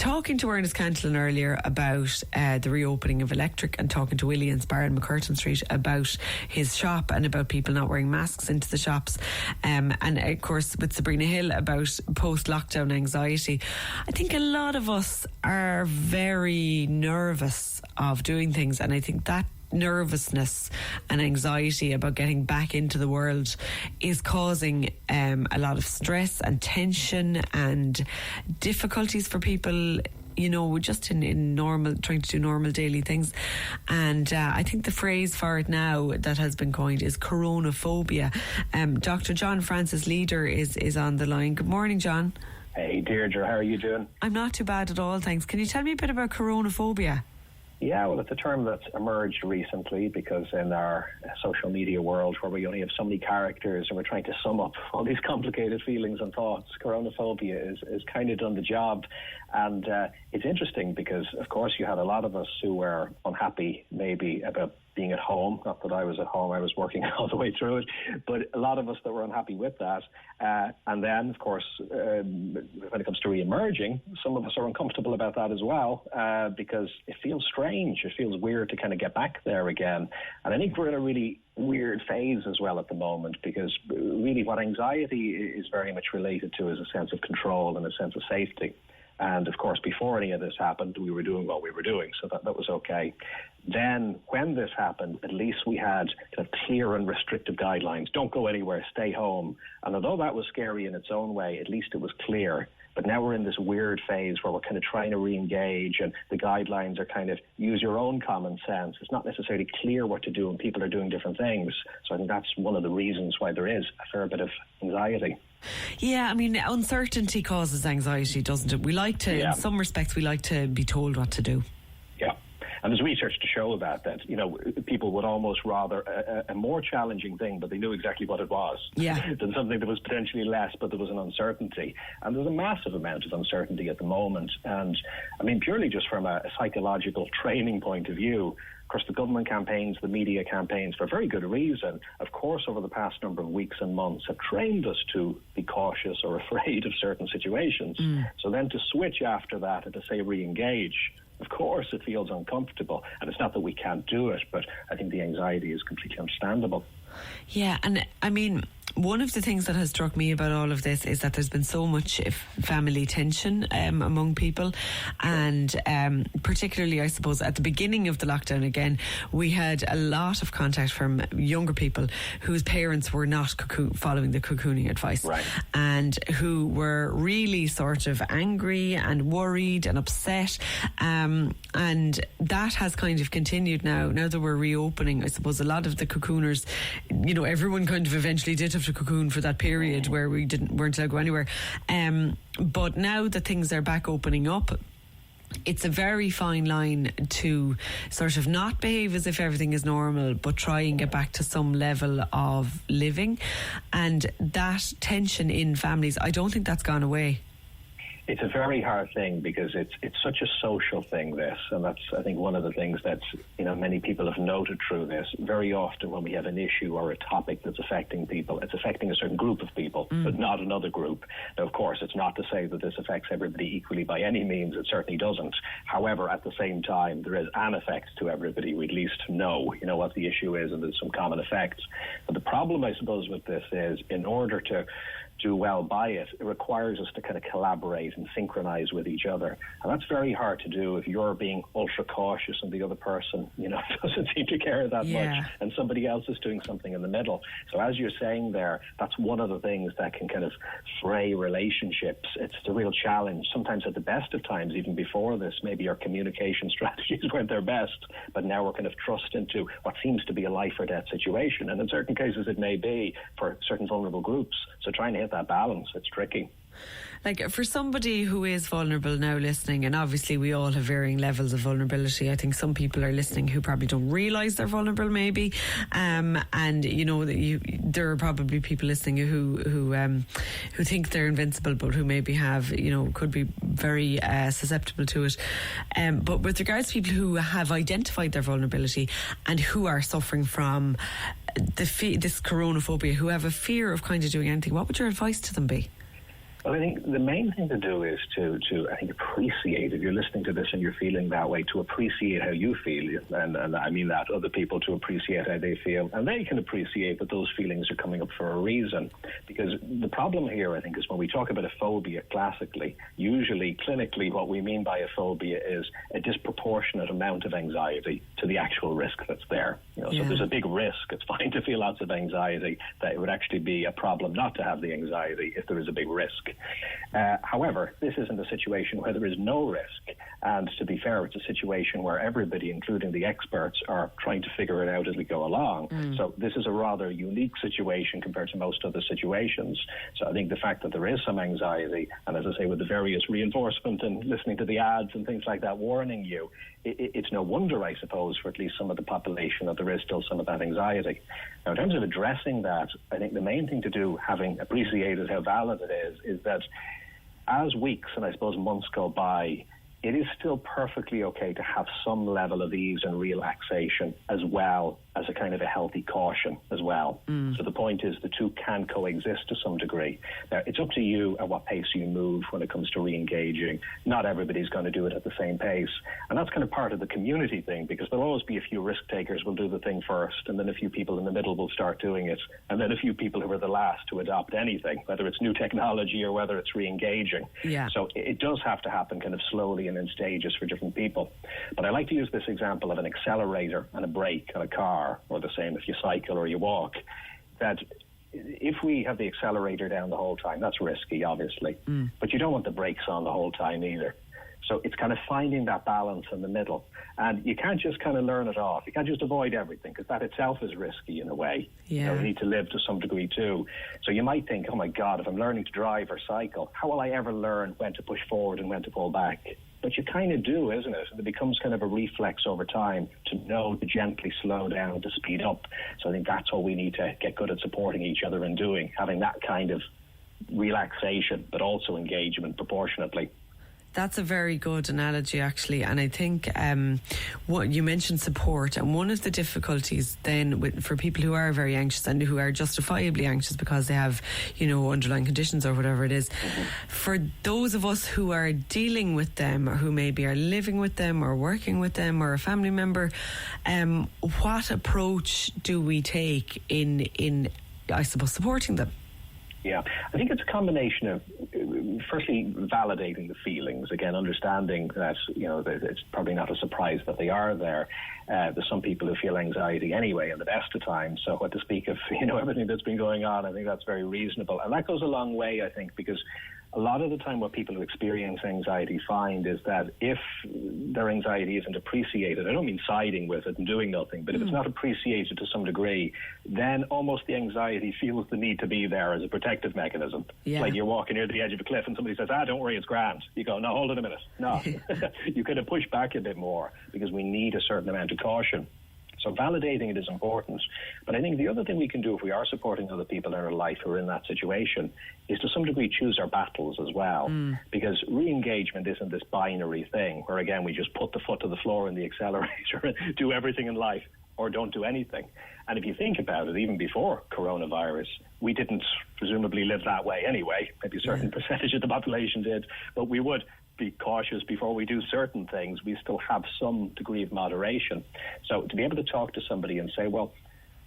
talking to Ernest Cantillon earlier about the reopening of Electric, and talking to Willie and Sparrow in McCurtain Street about his shop and about people not wearing masks into the shops, and of course with Sabrina Hill about post-lockdown anxiety. I think a lot of us are very nervous of doing things, and I think that nervousness and anxiety about getting back into the world is causing a lot of stress and tension and difficulties for people, you know, just in normal, trying to do normal daily things. And I think the phrase for it now that has been coined is coronaphobia. Dr. John Francis Leader is on the line. Good morning, John. Hey Deirdre, how are you doing? I'm not too bad at all, thanks. Can you tell me a bit about coronaphobia? Yeah, well, it's a term that's emerged recently because in our social media world, where we only have so many characters and we're trying to sum up all these complicated feelings and thoughts, coronaphobia is kind of done the job. And it's interesting because, of course, you had a lot of us who were unhappy maybe about being at home. Not that I was at home, I was working all the way through it, but a lot of us that were unhappy with that. And then, of course, when it comes to re-emerging, some of us are uncomfortable about that as well, because it feels strange. It feels weird to kind of get back there again. And I think we're in a really weird phase as well at the moment, because really what anxiety is very much related to is a sense of control and a sense of safety. And of course, before any of this happened, we were doing what we were doing, so that was okay. Then when this happened, at least we had kind of clear and restrictive guidelines. Don't go anywhere, stay home. And although that was scary in its own way, at least it was clear. But now we're in this weird phase where we're kind of trying to re-engage, and the guidelines are kind of use your own common sense. It's not necessarily clear what to do, and people are doing different things. So I think that's one of the reasons why there is a fair bit of anxiety. Yeah, I mean, uncertainty causes anxiety, doesn't it? We like to, in some respects, we like to be told what to do. Yeah. And there's research to show that, you know, people would almost rather a more challenging thing, but they knew exactly what it was, than something that was potentially less, but there was an uncertainty. And there's a massive amount of uncertainty at the moment. And, I mean, purely just from a psychological training point of view, of course, the government campaigns, the media campaigns, for very good reason, of course, over the past number of weeks and months, have trained us to be cautious or afraid of certain situations. So then to switch after that and to say re-engage, of course it feels uncomfortable. And it's not that we can't do it, but I think the anxiety is completely understandable. Yeah, and I mean, one of the things that has struck me about all of this is that there's been so much family tension among people, and particularly, I suppose, at the beginning of the lockdown again, we had a lot of contact from younger people whose parents were not following the cocooning advice, and who were really sort of angry and worried and upset, and that has kind of continued now that we're reopening. I suppose a lot of the cocooners, you know, everyone kind of eventually did have to cocoon for that period where we weren't allowed to go anywhere. But now that things are back opening up, it's a very fine line to sort of not behave as if everything is normal, but try and get back to some level of living. And that tension in families, I don't think that's gone away. It's a very hard thing because it's such a social thing, this, and that's, I think, one of the things that, you know, many people have noted through this. Very often when we have an issue or a topic that's affecting people, it's affecting a certain group of people, but not another group. Now, of course, it's not to say that this affects everybody equally by any means. It certainly doesn't. However, at the same time, there is an effect to everybody. We at least know, you know, what the issue is, and there's some common effects. But the problem, I suppose, with this is, in order to do well by it, it requires us to kind of collaborate and synchronize with each other. And that's very hard to do if you're being ultra cautious and the other person, you know, doesn't seem to care that much, and somebody else is doing something in the middle. So as you're saying there, that's one of the things that can kind of fray relationships. It's the real challenge. Sometimes at the best of times, even before this, maybe our communication strategies weren't their best, but now we're kind of thrust into what seems to be a life or death situation. And in certain cases it may be for certain vulnerable groups. So trying to hit that balance, it's tricky. Like, for somebody who is vulnerable now listening, and obviously we all have varying levels of vulnerability. I think some people are listening who probably don't realise they're vulnerable, maybe, and you know there are probably people listening who think they're invincible, but who maybe have, you know, could be very susceptible to it. But with regards to people who have identified their vulnerability and who are suffering from this coronaphobia, who have a fear of kind of doing anything, what would your advice to them be? Well, I think the main thing to do is to I think, appreciate, if you're listening to this and you're feeling that way, to appreciate how you feel. And I mean that, other people to appreciate how they feel. And they can appreciate that those feelings are coming up for a reason. Because the problem here, I think, is when we talk about a phobia classically, usually clinically what we mean by a phobia is a disproportionate amount of anxiety to the actual risk that's there. So there's a big risk. It's fine to feel lots of anxiety. That it would actually be a problem not to have the anxiety if there is a big risk. However, this isn't a situation where there is no risk. And to be fair, it's a situation where everybody, including the experts, are trying to figure it out as we go along. So this is a rather unique situation compared to most other situations. So I think the fact that there is some anxiety, and as I say, with the various reinforcement and listening to the ads and things like that warning you, it's no wonder, I suppose, for at least some of the population, that there is still some of that anxiety. Now, in terms of addressing that, I think the main thing to do, having appreciated how valid it is that as weeks and I suppose months go by, it is still perfectly okay to have some level of ease and relaxation, as well as a kind of a healthy caution as well. So the point is the two can coexist to some degree. Now, it's up to you at what pace you move when it comes to re-engaging. Not everybody's going to do it at the same pace. And that's kind of part of the community thing, because there'll always be a few risk takers will do the thing first, and then a few people in the middle will start doing it, and then a few people who are the last to adopt anything, whether it's new technology or whether it's re-engaging. So it does have to happen kind of slowly and in stages for different people. But I like to use this example of an accelerator and a brake on a car, or the same if you cycle or you walk, that if we have the accelerator down the whole time, that's risky, obviously, but you don't want the brakes on the whole time either. So it's kind of finding that balance in the middle. And you can't just kind of learn it off. You can't just avoid everything, because that itself is risky in a way. You need to live to some degree too. So you might think, oh my God, if I'm learning to drive or cycle, how will I ever learn when to push forward and when to pull back? But you kind of do, isn't it? It becomes kind of a reflex over time to know to gently slow down, to speed up. So I think that's what we need to get good at supporting each other in doing, having that kind of relaxation, but also engagement proportionately. That's a very good analogy, actually. And I think what you mentioned support, and one of the difficulties then for people who are very anxious and who are justifiably anxious because they have, underlying conditions or whatever it is, for those of us who are dealing with them, or who maybe are living with them or working with them or a family member, what approach do we take in I suppose, supporting them? Yeah, I think it's a combination of, firstly, validating the feelings. Again, understanding that, that it's probably not a surprise that they are there. There's some people who feel anxiety anyway in the best of times. So what to speak of, everything that's been going on, I think that's very reasonable. And that goes a long way, I think, because a lot of the time what people who experience anxiety find is that if their anxiety isn't appreciated, I don't mean siding with it and doing nothing, but if it's not appreciated to some degree, then almost the anxiety feels the need to be there as a protective mechanism. It's like you're walking near the edge of a cliff and somebody says, don't worry, it's grand. You go, no, hold on a minute. No, you kind of push back a bit more, because we need a certain amount of caution. So validating it is important. But I think the other thing we can do if we are supporting other people in our life who are in that situation is to some degree choose our battles as well. Because re-engagement isn't this binary thing where, again, we just put the foot to the floor in the accelerator and do everything in life or don't do anything. And if you think about it, even before coronavirus, we didn't presumably live that way anyway. Maybe a certain percentage of the population did, but we would be cautious before we do certain things. We still have some degree of moderation. So to be able to talk to somebody and say, well,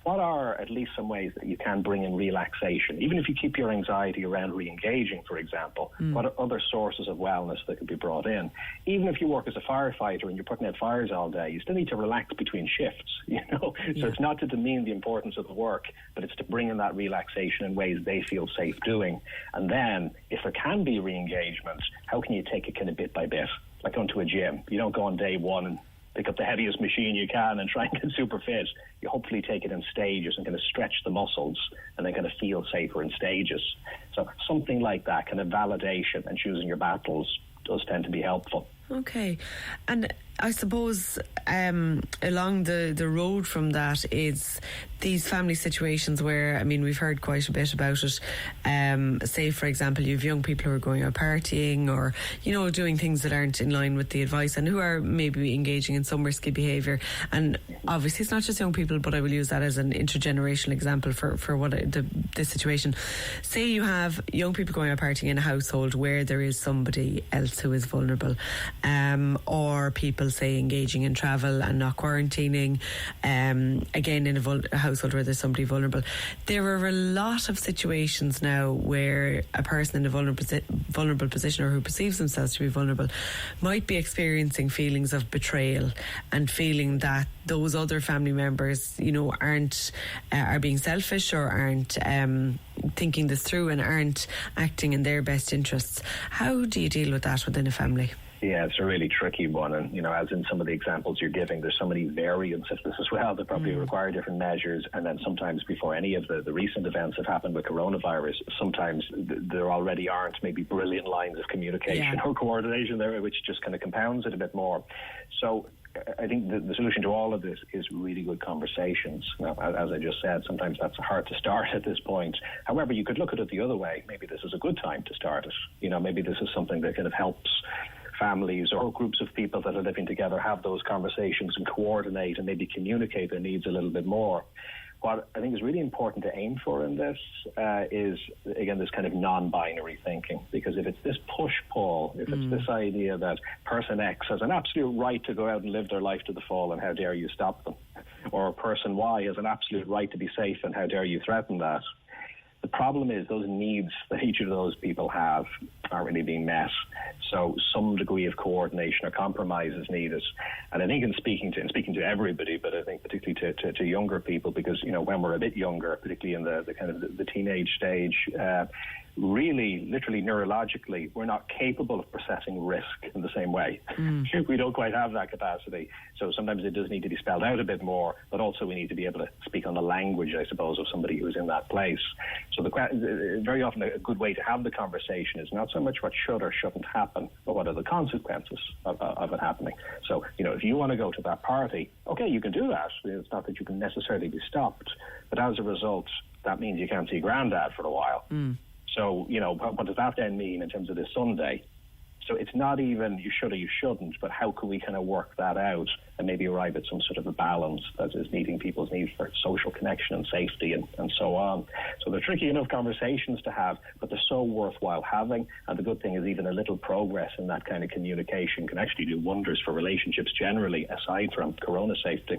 what are at least some ways that you can bring in relaxation? Even if you keep your anxiety around re-engaging, for example, what are other sources of wellness that could be brought in? Even if you work as a firefighter and you're putting out fires all day, you still need to relax between shifts, So it's not to demean the importance of the work, but it's to bring in that relaxation in ways they feel safe doing. And then, if there can be re-engagement, how can you take it kind of bit by bit? Like going to a gym. You don't go on day one and pick up the heaviest machine you can and try and get super fit. You hopefully take it in stages and kind of stretch the muscles and then kind of feel safer in stages. So something like that, kind of validation and choosing your battles, does tend to be helpful. Okay. And I suppose along the road from that is these family situations where, I mean, we've heard quite a bit about it. Say, for example, you have young people who are going out partying or, you know, doing things that aren't in line with the advice and who are maybe engaging in some risky behaviour. And obviously it's not just young people, but I will use that as an intergenerational example for what this situation. Say you have young people going out partying in a household where there is somebody else who is vulnerable, or people, say, engaging in travel and not quarantining, again in a household where there's somebody vulnerable. There are a lot of situations now where a person in a vulnerable position or who perceives themselves to be vulnerable might be experiencing feelings of betrayal and feeling that those other family members, you know, are being selfish or aren't thinking this through and aren't acting in their best interests. How do you deal with that within a family? Yeah, it's a really tricky one. And, you know, as in some of the examples you're giving, there's so many variants of this as well that probably require different measures. And then sometimes before any of the recent events have happened with coronavirus, sometimes there already aren't maybe brilliant lines of communication or coordination there, which just kind of compounds it a bit more. So I think the solution to all of this is really good conversations. Now, as I just said, sometimes that's hard to start at this point. However, you could look at it the other way. Maybe this is a good time to start it. You know, maybe this is something that kind of helps families or groups of people that are living together have those conversations and coordinate and maybe communicate their needs a little bit more. What I think is really important to aim for in this is, again, this kind of non-binary thinking. Because if it's this push-pull, if it's this idea that person X has an absolute right to go out and live their life to the full and how dare you stop them, or person Y has an absolute right to be safe and how dare you threaten that, the problem is those needs that each of those people have aren't really being met. So some degree of coordination or compromise is needed. And I think in speaking to everybody, but I think particularly to younger people, because, you know, when we're a bit younger, particularly in the kind of the teenage stage, really, literally neurologically, we're not capable of processing risk in the same way. We don't quite have that capacity. So sometimes it does need to be spelled out a bit more, but also we need to be able to speak on the language, I suppose, of somebody who's in that place. So very often a good way to have the conversation is not so much what should or shouldn't happen, but what are the consequences of it happening. So, you know, if you want to go to that party, okay, you can do that. It's not that you can necessarily be stopped, but as a result, that means you can't see granddad for a while. So, you know, what does that then mean in terms of this Sunday? So it's not even you should or you shouldn't, but how can we kind of work that out and maybe arrive at some sort of a balance that is meeting people's need for social connection and safety and so on. So they're tricky enough conversations to have, but they're so worthwhile having. And the good thing is even a little progress in that kind of communication can actually do wonders for relationships generally, aside from corona safety.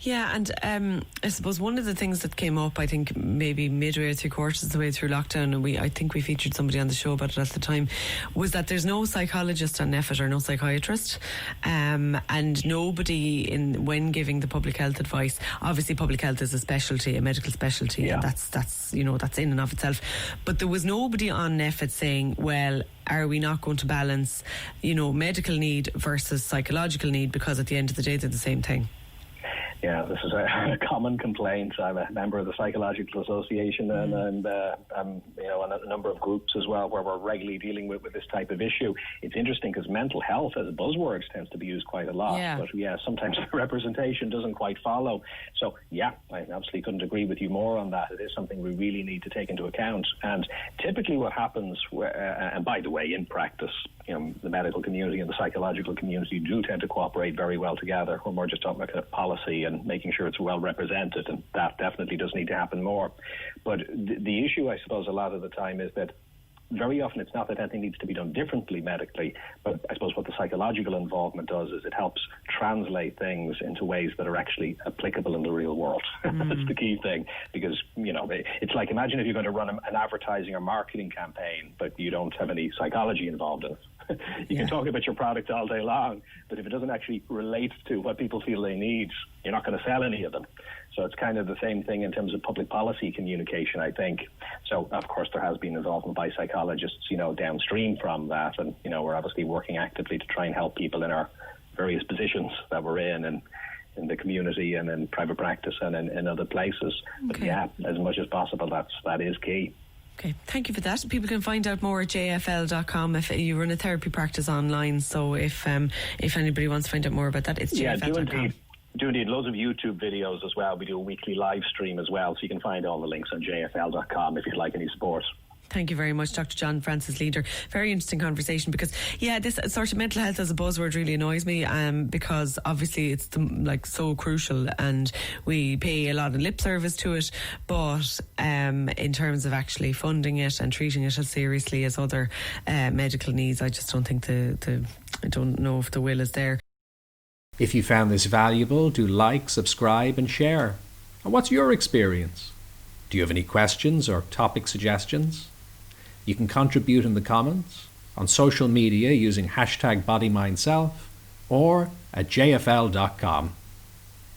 Yeah, and I suppose one of the things that came up, I think maybe midway or 3/4 of the way through lockdown, and I think we featured somebody on the show about it at the time, was that there's no psychologist on NPHET or no psychiatrist, and nobody when giving the public health advice. Obviously public health is a specialty, a medical specialty, and that's you know, that's in and of itself, but there was nobody on NPHET saying, well, are we not going to balance, you know, medical need versus psychological need, because at the end of the day they're the same thing? Yeah, this is a common complaint. I'm a member of the Psychological Association and you know, on a number of groups as well where we're regularly dealing with this type of issue. It's interesting because mental health as a buzzword tends to be used quite a lot. But sometimes the representation doesn't quite follow. So I absolutely couldn't agree with you more on that. It is something we really need to take into account. And typically what happens, and by the way, in practice, you know, the medical community and the psychological community do tend to cooperate very well together. We're more just talking about kind of policy and making sure it's well represented, and that definitely does need to happen more. But the issue, I suppose, a lot of the time is that very often it's not that anything needs to be done differently medically, but I suppose what the psychological involvement does is it helps translate things into ways that are actually applicable in the real world. That's the key thing, because, you know, it's like, imagine if you're going to run an advertising or marketing campaign, but you don't have any psychology involved in it. You can talk about your product all day long, but if it doesn't actually relate to what people feel they need, you're not going to sell any of them. So it's kind of the same thing in terms of public policy communication, I think. So, of course, there has been involvement by psychologists, you know, downstream from that. And, you know, we're obviously working actively to try and help people in our various positions that we're in the community and in private practice and in other places. But as much as possible, that is key. Okay, thank you for that. People can find out more at jfl.com if you run a therapy practice online. So if anybody wants to find out more about that, it's jfl.com. Do indeed. Loads of YouTube videos as well. We do a weekly live stream as well, so you can find all the links on jfl.com if you'd like any support. Thank you very much, Dr. John Francis Leader. Very interesting conversation, because this sort of mental health as a buzzword really annoys me, because obviously it's so crucial and we pay a lot of lip service to it, but in terms of actually funding it and treating it as seriously as other medical needs, I just don't think I don't know if the will is there. If you found this valuable, do like, subscribe and share. And what's your experience? Do you have any questions or topic suggestions? You can contribute in the comments, on social media using #bodymindself, or at jfl.com.